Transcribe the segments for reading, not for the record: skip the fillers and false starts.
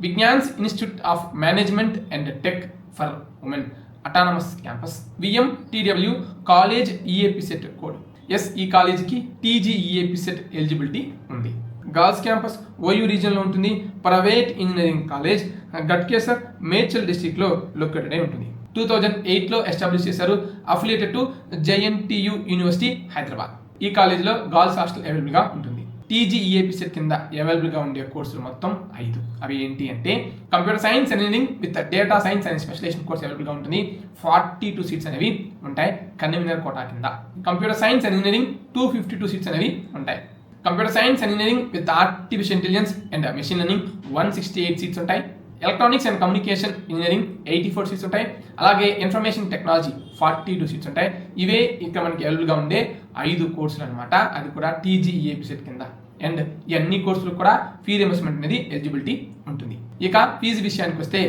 Vignan's institute of management and tech for women autonomous campus. VMTW college EAP CET code. Yes, ఈ కాలేజీకి TGEAP CET eligibility ఉంది. Girls campus OU రీజియన్లో ఉంటుంది. Private engineering college Ghatkesar Medchal డిస్టిక్లో located అయి ఉంటుంది. 2008లో ఎస్టాబ్లిష్ చేశారు. Affiliated to JNTU university Hyderabad. ఈ కాలేజీలో గర్ల్స్ హాస్టల్ అవైలబుల్గా ఉంటుంది. టీజీఈఏపీ సెట్ కింద అవైలబుల్గా ఉండే కోర్సులు మొత్తం 5. అవి ఏంటి అంటే computer science engineering with data science and specialization course అవైలబుల్గా ఉంటుంది. 42 సీట్స్ అనేవి ఉంటాయి కన్వీనర్ కోటా కింద. Computer science and engineering 252 seats అనేవి ఉంటాయి. Computer science and engineering with artificial intelligence and machine learning 168 seats ఉంటాయి. Electronics and communication engineering 84 seats ఉంటాయి. అలాగే ఇన్ఫర్మేషన్ టెక్నాలజీ 42 సీట్స్ ఉంటాయి. ఇవే ఇక్కడ మనకి అవైలబుల్గా ఉండే 5 కోర్సులు అనమాట. అది కూడా టీజీఈఏపీ సెట్ కింద. అండ్ ఈ అన్ని కోర్సులు కూడా ఫీ రియంబర్స్మెంట్ అనేది ఎలిజిబిలిటీ ఉంటుంది. ఇక ఫీజు విషయానికి వస్తే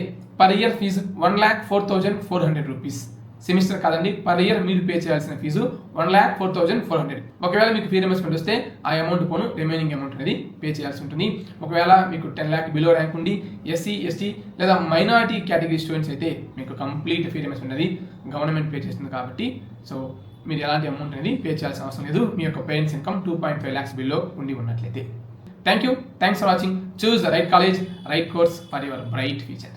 per year fees 1,04,400 rupees. Semester కాదండి, పర్ ఇయర్ మీరు పే చేయాల్సిన ఫీజు 1,04,400. ఒకవేళ మీకు ఫీ రియంబర్స్మెంట్ వస్తే ఆ అమౌంట్ పోను రిమైనింగ్ అమౌంట్ అనేది పే చేయాల్సి ఉంటుంది. ఒకవేళ మీకు 10 lakh బిలో ర్యాంక్ ఉండి ఎస్సీ, ఎస్టీ లేదా మైనారిటీ కేటగిరీ స్టూడెంట్స్ అయితే మీకు కంప్లీట్ ఫీ రియంబర్స్మెంట్ అనేది గవర్నమెంట్ పే చేస్తుంది. కాబట్టి సో మీరు ఎలాంటి అమౌంట్ అనేది పే చేయాల్సిన అవసరం లేదు, మీ యొక్క పేరెంట్స్ ఇన్కమ్ 2.5 lakhs బిలో ఉండి ఉన్నట్లయితే. Thanks for watching. Choose the right college, right course for your bright future.